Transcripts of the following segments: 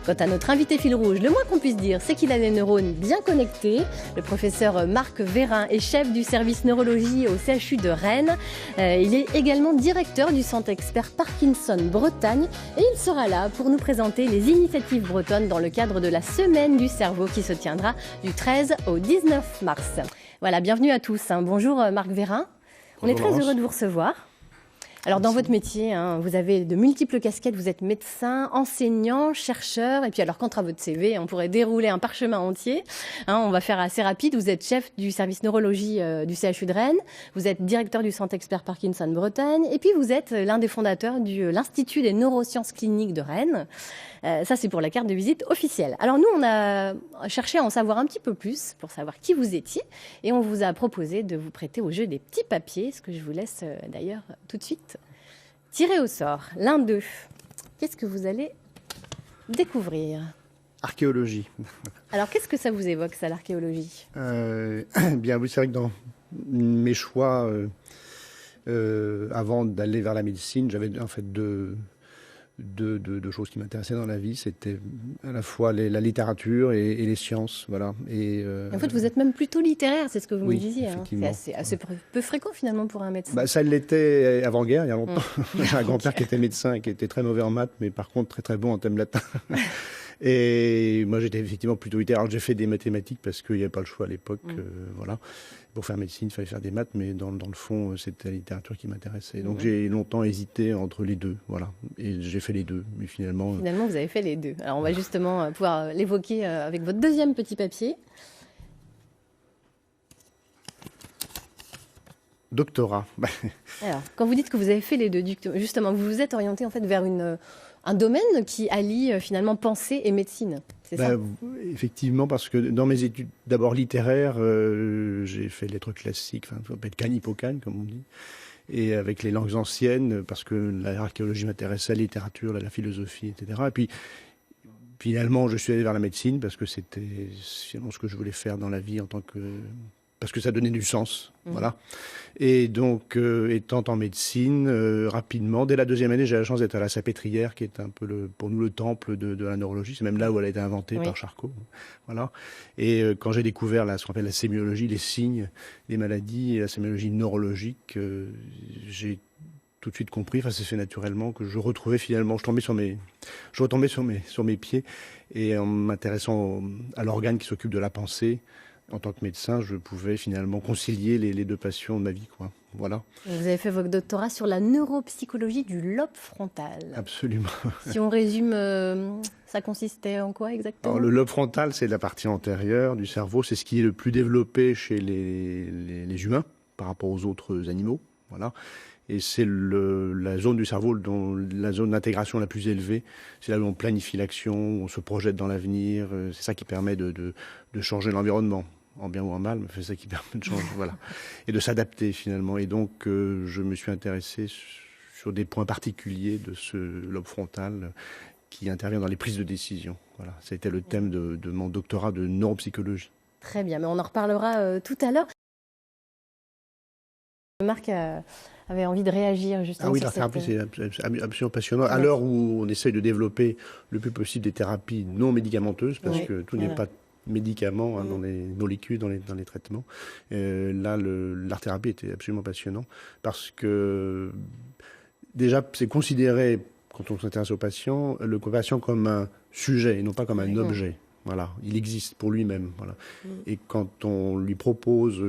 Quant à notre invité fil rouge, le moins qu'on puisse dire, c'est qu'il a les neurones bien connectés. Le professeur Marc Vérin est chef du service neurologie au CHU de Rennes. Il est également directeur du centre expert Parkinson Bretagne et il sera là pour nous présenter les initiatives bretonnes dans le cadre de la Semaine du cerveau qui se tiendra du 13 au 19 mars. Voilà, bienvenue à tous. Bonjour Marc Vérin. On est très heureux de vous recevoir. Alors dans votre métier, vous avez de multiples casquettes, vous êtes médecin, enseignant, chercheur, et puis alors contre à votre CV, on pourrait dérouler un parchemin entier. On va faire assez rapide, vous êtes chef du service neurologie du CHU de Rennes, vous êtes directeur du centre expert Parkinson Bretagne, et puis vous êtes l'un des fondateurs de l'Institut des neurosciences cliniques de Rennes. Ça c'est pour la carte de visite officielle. Alors nous on a cherché à en savoir un petit peu plus pour savoir qui vous étiez, et on vous a proposé de vous prêter au jeu des petits papiers, ce que je vous laisse d'ailleurs tout de suite tirer au sort. L'un d'eux, qu'est-ce que vous allez découvrir? Archéologie. Alors, qu'est-ce que ça vous évoque, ça, l'archéologie? Bien, oui, c'est vrai que dans mes choix, avant d'aller vers la médecine, j'avais en fait deux choses qui m'intéressaient dans la vie. C'était à la fois la littérature et les sciences. Voilà. En fait, vous êtes même plutôt littéraire, c'est ce que vous me disiez. C'est assez peu fréquent, finalement, pour un médecin. Ça l'était avant-guerre, il y a longtemps. J'ai un grand-père qui était médecin et qui était très mauvais en maths, mais par contre très très bon en thème latin. Et moi, j'étais effectivement plutôt littéraire. Alors, j'ai fait des mathématiques parce qu'il n'y avait pas le choix à l'époque. Voilà. Pour faire médecine, il fallait faire des maths, mais dans le fond, c'était la littérature qui m'intéressait. Donc, j'ai longtemps hésité entre les deux. Voilà. Et j'ai fait les deux. Mais finalement, vous avez fait les deux. Alors, on va justement pouvoir l'évoquer avec votre deuxième petit papier. Doctorat. Alors, quand vous dites que vous avez fait les deux, justement, vous vous êtes orienté en fait vers un domaine qui allie finalement pensée et médecine, c'est ça? Effectivement, parce que dans mes études d'abord littéraires, j'ai fait lettres classiques, ça peut être Cannes-Hippocane, comme on dit, et avec les langues anciennes, parce que l'archéologie m'intéressait, la littérature, la philosophie, etc. Et puis, finalement, je suis allé vers la médecine, parce que c'était finalement ce que je voulais faire dans la vie en tant que... parce que ça donnait du sens, voilà. Et donc, étant en médecine, rapidement, dès la deuxième année, j'ai la chance d'être à la Salpêtrière, qui est un peu pour nous le temple de la neurologie. C'est même là où elle a été inventée par Charcot, voilà. Et quand j'ai découvert ce qu'on appelle la sémiologie, les signes, les maladies, et la sémiologie neurologique, j'ai tout de suite compris, ça s'est fait naturellement, que je retrouvais finalement, je retombais sur mes pieds, et en m'intéressant à l'organe qui s'occupe de la pensée. En tant que médecin, je pouvais finalement concilier les deux passions de ma vie, quoi. Voilà. Vous avez fait votre doctorat sur la neuropsychologie du lobe frontal. Absolument. Si on résume, ça consistait en quoi exactement? Alors, le lobe frontal, c'est la partie antérieure du cerveau. C'est ce qui est le plus développé chez les humains par rapport aux autres animaux. Voilà. Et c'est la zone du cerveau, la zone d'intégration la plus élevée. C'est là où on planifie l'action, où on se projette dans l'avenir. C'est ça qui permet de changer l'environnement, en bien ou en mal, mais c'est ça qui permet de changer, voilà. Et de s'adapter finalement. Et donc, je me suis intéressé sur des points particuliers de ce lobe frontal qui intervient dans les prises de décision. Voilà. C'était le thème de mon doctorat de neuropsychologie. Très bien, mais on en reparlera tout à l'heure. Marc avait envie de réagir justement. Ah oui, la thérapie, c'est absolument passionnant. À l'heure où on essaye de développer le plus possible des thérapies non médicamenteuses, parce que tout n'est pas médicament dans les molécules, dans les traitements. Là, l'art-thérapie était absolument passionnant, parce que déjà, c'est considéré, quand on s'intéresse au patient comme un sujet et non pas comme un objet. Voilà, il existe pour lui-même. Voilà. Et quand on lui propose,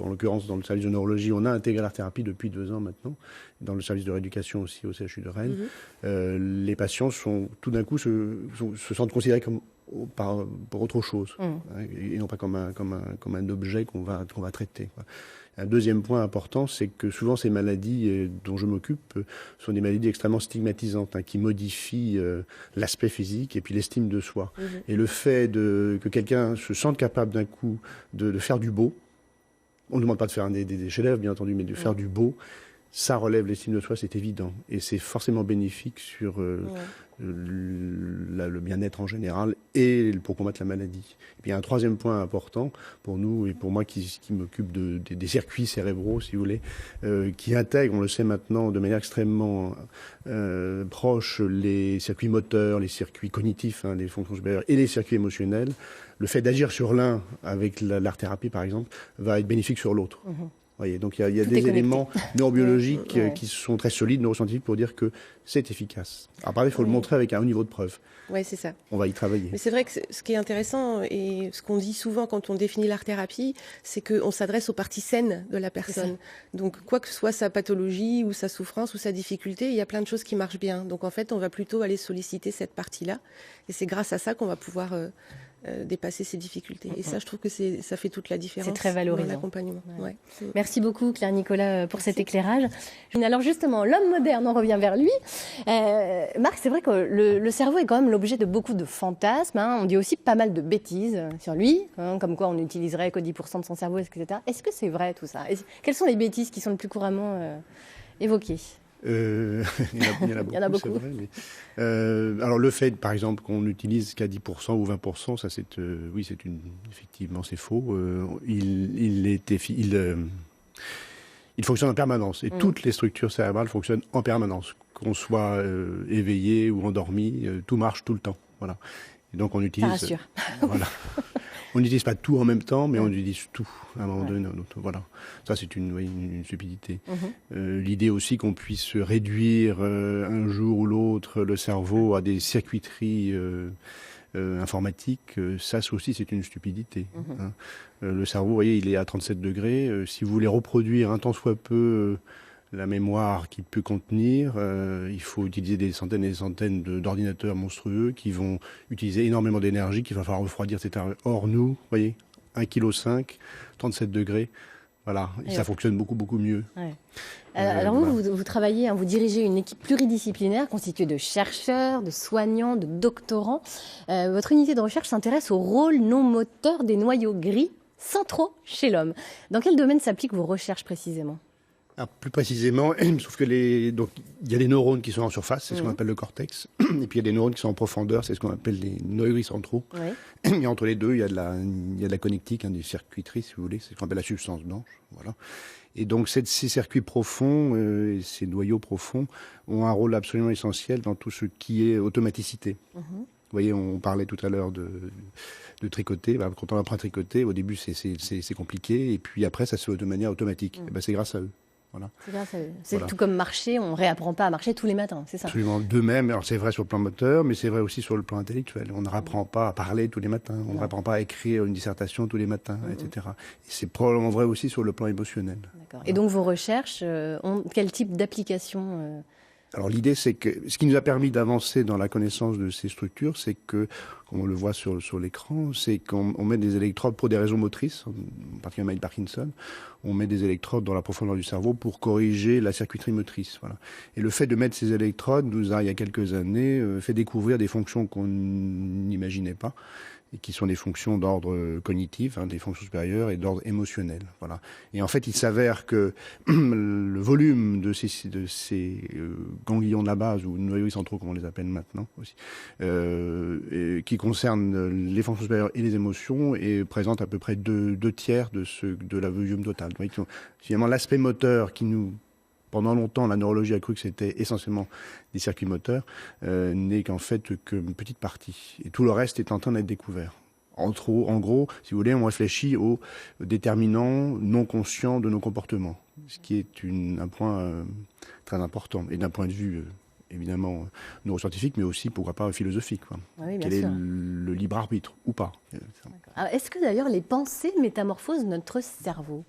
en l'occurrence dans le service de neurologie, on a intégré l'art-thérapie depuis 2 ans maintenant, dans le service de rééducation aussi au CHU de Rennes, les patients tout d'un coup se sentent considérés comme pour autre chose, et non pas comme un objet qu'on va traiter, quoi. Un deuxième point important, c'est que souvent ces maladies dont je m'occupe sont des maladies extrêmement stigmatisantes, qui modifient l'aspect physique et puis l'estime de soi. Et le fait que quelqu'un se sente capable d'un coup de faire du beau, on ne demande pas de faire des chefs-d'œuvre bien entendu, mais de faire du beau, ça relève l'estime de soi, c'est évident. Et c'est forcément bénéfique sur le bien-être en général et pour combattre la maladie. Et puis il y a un troisième point important pour nous et pour moi qui m'occupe des circuits cérébraux, si vous voulez, qui intègrent, on le sait maintenant, de manière extrêmement proche, les circuits moteurs, les circuits cognitifs, les fonctions supérieures et les circuits émotionnels. Le fait d'agir sur l'un avec l'art-thérapie, par exemple, va être bénéfique sur l'autre. Voyez, donc il y a des éléments neurobiologiques qui sont très solides, neuroscientifiques, pour dire que c'est efficace. Après, il faut le montrer avec un haut niveau de preuve. Oui, c'est ça. On va y travailler. Mais c'est vrai que ce qui est intéressant et ce qu'on dit souvent quand on définit l'art-thérapie, c'est qu'on s'adresse aux parties saines de la personne. Donc, quoi que soit sa pathologie ou sa souffrance ou sa difficulté, il y a plein de choses qui marchent bien. Donc, en fait, on va plutôt aller solliciter cette partie-là. Et c'est grâce à ça qu'on va pouvoir dépasser ces difficultés. Et ça, je trouve que ça fait toute la différence. C'est très valorisant. Dans l'accompagnement. Ouais. Merci beaucoup, Claire Nicolas, pour cet éclairage. Alors justement, l'homme moderne, on revient vers lui. Marc, c'est vrai que le cerveau est quand même l'objet de beaucoup de fantasmes. On dit aussi pas mal de bêtises sur lui, comme quoi on n'utiliserait que 10% de son cerveau, etc. Est-ce que c'est vrai tout ça? Quelles sont les bêtises qui sont le plus couramment évoquées? Il y en a beaucoup. C'est vrai, mais, alors le fait, par exemple, qu'on n'utilise qu'à 10% ou 20%, ça c'est, effectivement c'est faux. Il fonctionne en permanence et toutes les structures cérébrales fonctionnent en permanence, qu'on soit éveillé ou endormi, tout marche tout le temps. Voilà. Et donc on utilise. Ça rassure. Voilà. On n'utilise pas tout en même temps, mais on utilise tout à un moment donné. Voilà. Ça, c'est une stupidité. L'idée aussi qu'on puisse réduire un jour ou l'autre le cerveau à des circuiteries informatiques, ça aussi, c'est une stupidité. Le cerveau, vous voyez, il est à 37 degrés. Si vous voulez reproduire un tant soit peu la mémoire qu'il peut contenir, il faut utiliser des centaines et des centaines d'ordinateurs monstrueux qui vont utiliser énormément d'énergie, qu'il va falloir refroidir, etc. Or, nous, vous voyez, 1,5 kg, 37 degrés, voilà, et ça fonctionne beaucoup, beaucoup mieux. Ouais. Alors vous travaillez, vous dirigez une équipe pluridisciplinaire constituée de chercheurs, de soignants, de doctorants. Votre unité de recherche s'intéresse au rôle non moteur des noyaux gris centraux chez l'homme. Dans quel domaine s'appliquent vos recherches précisément ? Alors, plus précisément, sauf que il y a des neurones qui sont en surface, c'est ce qu'on appelle le cortex, et puis il y a des neurones qui sont en profondeur, c'est ce qu'on appelle les noyaux gris centraux. Et entre les deux, il y a de la connectique, des circuiteries, si vous voulez, c'est ce qu'on appelle la substance blanche. Voilà. Et donc ces circuits profonds, ces noyaux profonds, ont un rôle absolument essentiel dans tout ce qui est automaticité. Vous voyez, on parlait tout à l'heure de tricoter. Quand on apprend à tricoter, au début c'est compliqué, et puis après ça se fait de manière automatique. Et c'est grâce à eux. Voilà. C'est tout comme marcher, on ne réapprend pas à marcher tous les matins, c'est ça? Absolument, de même. Alors c'est vrai sur le plan moteur, mais c'est vrai aussi sur le plan intellectuel. On ne réapprend pas à parler tous les matins, on ne réapprend pas à écrire une dissertation tous les matins, etc. Et c'est probablement vrai aussi sur le plan émotionnel. D'accord. Et donc vos recherches ont quel type d'application Alors l'idée, c'est que ce qui nous a permis d'avancer dans la connaissance de ces structures, c'est que, comme on le voit sur l'écran, c'est qu'on met des électrodes pour des réseaux motrices, particulièrement de Parkinson, on met des électrodes dans la profondeur du cerveau pour corriger la circuiterie motrice. Voilà. Et le fait de mettre ces électrodes nous a, il y a quelques années, fait découvrir des fonctions qu'on n'imaginait pas, et qui sont des fonctions d'ordre cognitif, des fonctions supérieures et d'ordre émotionnel. Voilà. Et en fait, il s'avère que le volume de ces ganglions de la base, ou noyaux centraux, comme on les appelle maintenant aussi, qui concernent les fonctions supérieures et les émotions, et présente à peu près deux tiers de la volume totale. Donc, finalement, l'aspect moteur qui nous... Pendant longtemps, la neurologie a cru que c'était essentiellement des circuits moteurs, n'est qu'en fait qu'une petite partie. Et tout le reste est en train d'être découvert. En gros, si vous voulez, on réfléchit aux déterminants non conscients de nos comportements, ce qui est un point très important. Et d'un point de vue, évidemment, neuroscientifique, mais aussi, pourquoi pas, philosophique. Quoi. Oui, Quel est le libre arbitre, ou pas. Alors, est-ce que d'ailleurs les pensées métamorphosent notre cerveau?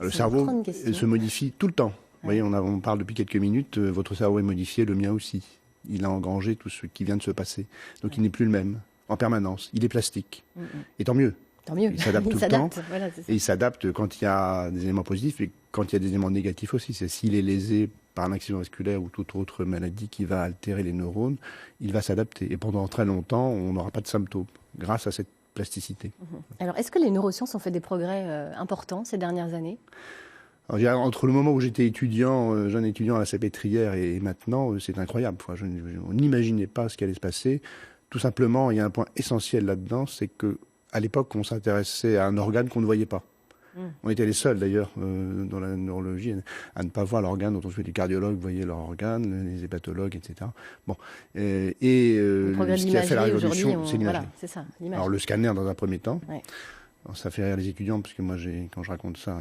Le cerveau se modifie tout le temps. Vous voyez, on parle depuis quelques minutes, votre cerveau est modifié, le mien aussi. Il a engrangé tout ce qui vient de se passer. Donc il n'est plus le même, en permanence. Il est plastique. Et tant mieux. Tant mieux. Il s'adapte tout le temps. Voilà, et il s'adapte quand il y a des éléments positifs et quand il y a des éléments négatifs aussi. C'est s'il est lésé par un accident vasculaire ou toute autre maladie qui va altérer les neurones, il va s'adapter. Et pendant très longtemps, on n'aura pas de symptômes grâce à cette plasticité. Alors, est-ce que les neurosciences ont fait des progrès importants ces dernières années ? Alors, entre le moment où j'étais étudiant, jeune étudiant à la Salpêtrière et maintenant, c'est incroyable. On n'imaginait pas ce qui allait se passer. Tout simplement, il y a un point essentiel là-dedans, c'est que à l'époque, on s'intéressait à un organe qu'on ne voyait pas. On était les seuls d'ailleurs dans la neurologie à ne pas voir l'organe dont on suit. Les cardiologues voyaient leur organe, les hépatologues, etc. Bon, ce qui a fait la révolution, c'est l'imagerie. Voilà, c'est ça, l'image. Alors le scanner dans un premier temps. Ouais. Alors, ça fait rire les étudiants parce que moi, quand je raconte ça,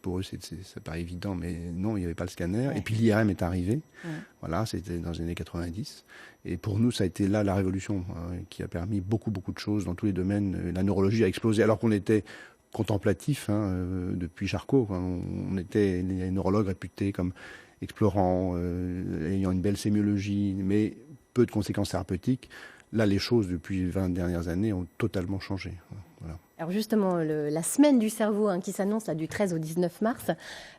pour eux, ça paraît évident, mais non, il n'y avait pas le scanner. Ouais. Et puis l'IRM est arrivé. Ouais. Voilà, c'était dans les années 90. Et pour nous, ça a été là la révolution qui a permis beaucoup de choses dans tous les domaines. La neurologie a explosé alors qu'on était contemplatif depuis Charcot. On était les neurologues réputés comme explorants, ayant une belle sémiologie, mais peu de conséquences thérapeutiques. Là, les choses, depuis les 20 dernières années, ont totalement changé. Voilà. Alors justement, la semaine du cerveau qui s'annonce là, du 13 au 19 mars,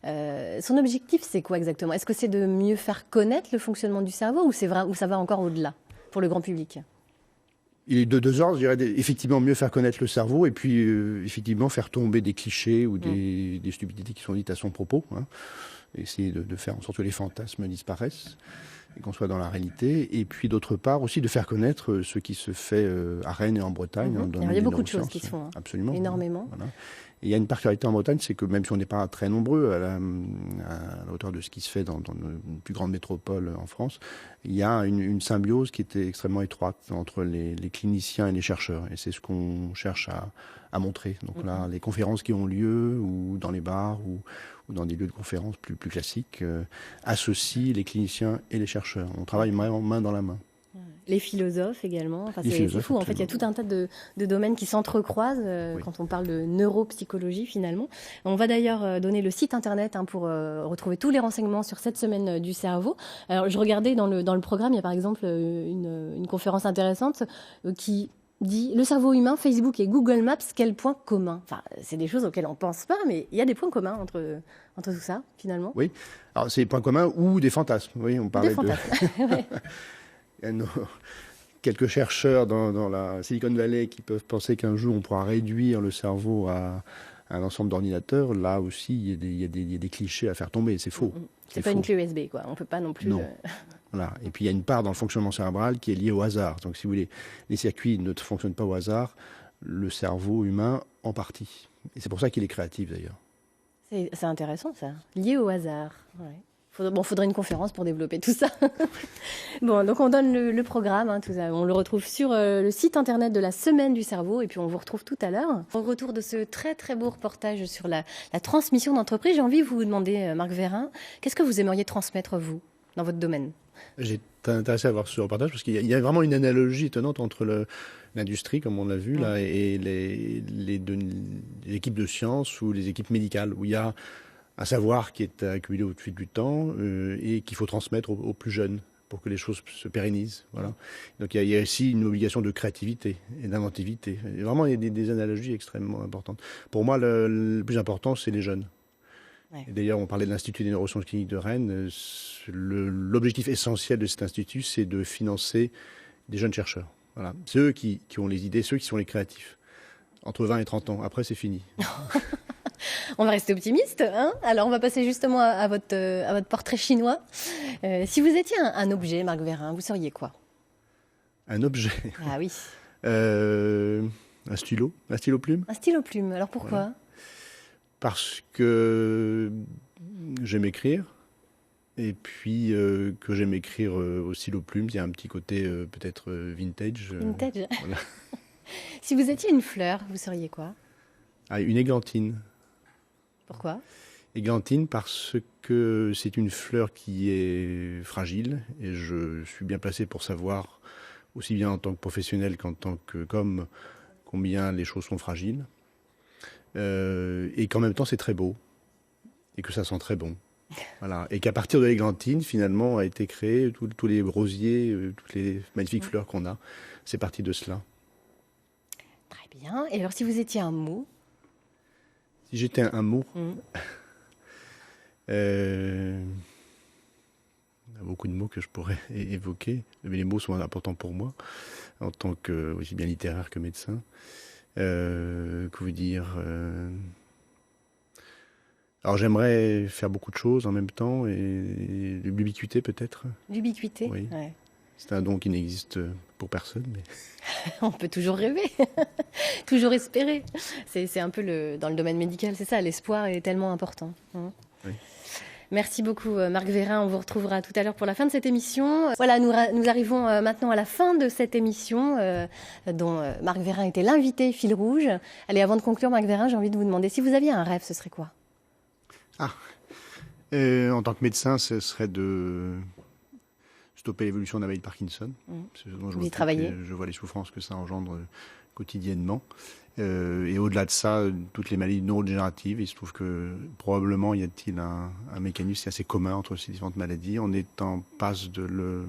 son objectif, c'est quoi exactement? Est-ce que c'est de mieux faire connaître le fonctionnement du cerveau ou ça va encore au-delà pour le grand public? Il est de deux ordres, je dirais, effectivement mieux faire connaître le cerveau et puis effectivement faire tomber des clichés ou des stupidités qui sont dites à son propos. Essayer de faire en sorte que les fantasmes disparaissent et qu'on soit dans la réalité. Et puis d'autre part aussi de faire connaître ce qui se fait à Rennes et en Bretagne. Il y a beaucoup de choses qui se font. Absolument. Énormément. Voilà. Et il y a une particularité en Bretagne, c'est que même si on n'est pas très nombreux à la hauteur de ce qui se fait dans une plus grande métropole en France, il y a une symbiose qui était extrêmement étroite entre les cliniciens et les chercheurs. Et c'est ce qu'on cherche à montrer. Donc là, les conférences qui ont lieu, ou dans les bars, ou dans des lieux de conférences plus classiques, associent les cliniciens et les chercheurs. On travaille main dans la main. Les philosophes également. Enfin, c'est fou. En fait, il y a tout un tas de domaines qui s'entrecroisent quand on parle de neuropsychologie finalement. On va d'ailleurs donner le site internet pour retrouver tous les renseignements sur cette semaine du cerveau. Alors, je regardais dans le programme, il y a par exemple une conférence intéressante qui dit le cerveau humain, Facebook et Google Maps, quel point commun? Enfin, c'est des choses auxquelles on ne pense pas, mais il y a des points communs entre tout ça finalement. Oui. Alors, c'est des points communs ou des fantasmes. Oui, on parlait des fantasmes. Ouais. Il y a quelques chercheurs dans la Silicon Valley qui peuvent penser qu'un jour on pourra réduire le cerveau à un ensemble d'ordinateurs. Là aussi, il y a des clichés à faire tomber. C'est faux. C'est pas faux. Une clé USB, quoi. On peut pas non plus. Non. Voilà. Et puis il y a une part dans le fonctionnement cérebral qui est liée au hasard. Donc si vous voulez, les circuits ne fonctionnent pas au hasard. Le cerveau humain en partie. Et c'est pour ça qu'il est créatif d'ailleurs. C'est intéressant ça. Lié au hasard. Ouais. Faudrait une conférence pour développer tout ça. Bon, donc on donne le programme, tout ça. On le retrouve sur le site internet de la Semaine du cerveau et puis on vous retrouve tout à l'heure. Au retour de ce très très beau reportage sur la transmission d'entreprise, j'ai envie de vous demander, Marc Vérin, qu'est-ce que vous aimeriez transmettre, vous, dans votre domaine? J'ai été intéressé à voir ce reportage parce qu'il y a vraiment une analogie étonnante entre l'industrie, comme on l'a vu, là, et les équipes de sciences ou les équipes médicales, où il y a un savoir qui est accumulé au fil du temps et qu'il faut transmettre aux plus jeunes pour que les choses se pérennisent. Voilà. Donc il y a ici une obligation de créativité et d'inventivité. Et vraiment, il y a des analogies extrêmement importantes. Pour moi, le plus important, c'est les jeunes. Ouais. D'ailleurs, on parlait de l'Institut des neurosciences cliniques de Rennes. L'objectif essentiel de cet institut, c'est de financer des jeunes chercheurs. Voilà. C'est eux qui ont les idées, ceux qui sont les créatifs. Entre 20 et 30 ans. Après, c'est fini. On va rester optimiste. Alors, on va passer justement à votre portrait chinois. Si vous étiez un objet, Marc Vérin, vous seriez quoi? Un objet? Ah oui. Un stylo plume. Un stylo plume. Alors, pourquoi? Voilà. Parce que j'aime écrire. Et puis que j'aime écrire au stylo plume. Il y a un petit côté peut-être vintage. Vintage. Voilà. Si vous étiez une fleur, vous seriez quoi? Une églantine. Pourquoi? Églantine parce que c'est une fleur qui est fragile et je suis bien placé pour savoir, aussi bien en tant que professionnel qu'en tant qu'homme, combien les choses sont fragiles. Et qu'en même temps c'est très beau et que ça sent très bon. Voilà. Et qu'à partir de l'églantine, finalement, a été créé tous les rosiers, toutes les magnifiques fleurs qu'on a. C'est parti de cela. Très bien. Et alors si vous étiez un mot? Si j'étais un mot, il y a beaucoup de mots que je pourrais évoquer, mais les mots sont importants pour moi, en tant que aussi bien littéraire que médecin. Que vous dire Alors j'aimerais faire beaucoup de choses en même temps et l'ubiquité peut-être. L'ubiquité. Oui. Ouais. C'est un don qui n'existe pour personne. Mais... On peut toujours rêver, toujours espérer. C'est un peu dans le domaine médical, c'est ça, l'espoir est tellement important. Oui. Merci beaucoup Marc Vérin, on vous retrouvera tout à l'heure pour la fin de cette émission. Voilà, nous arrivons maintenant à la fin de cette émission dont Marc Vérin était l'invité fil rouge. Allez, avant de conclure Marc Vérin, j'ai envie de vous demander si vous aviez un rêve, ce serait quoi? En tant que médecin, ce serait de stopper l'évolution de la maladie de Parkinson. Vous y travaillez. Je vois les souffrances que ça engendre quotidiennement. Et au-delà de ça, toutes les maladies neurodégénératives, il se trouve que probablement y a-t-il un mécanisme assez commun entre ces différentes maladies. On est en passe de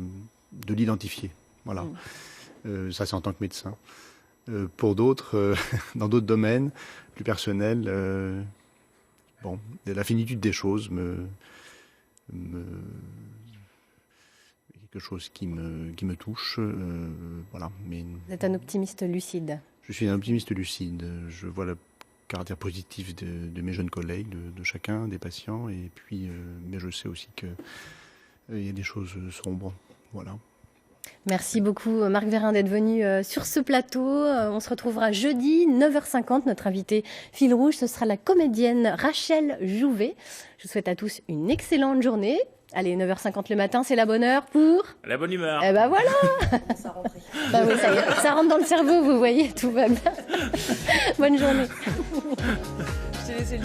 l'identifier. Voilà. Ça, c'est en tant que médecin. Pour d'autres, dans d'autres domaines plus personnels, la finitude des choses quelque chose qui me touche. Voilà. Mais vous êtes un optimiste lucide. Je suis un optimiste lucide. Je vois le caractère positif de mes jeunes collègues, de chacun, des patients. Et puis, mais je sais aussi qu'il y a des choses sombres. Voilà. Merci beaucoup Marc Vérin d'être venu sur ce plateau. On se retrouvera jeudi 9h50. Notre invitée fil rouge, ce sera la comédienne Rachel Jouvet. Je vous souhaite à tous une excellente journée. Allez, 9h50 le matin, c'est la bonne heure pour... La bonne humeur. Eh ben voilà. Bah oui, ça y est, ça rentre dans le cerveau, vous voyez, tout va bien. Bonne journée.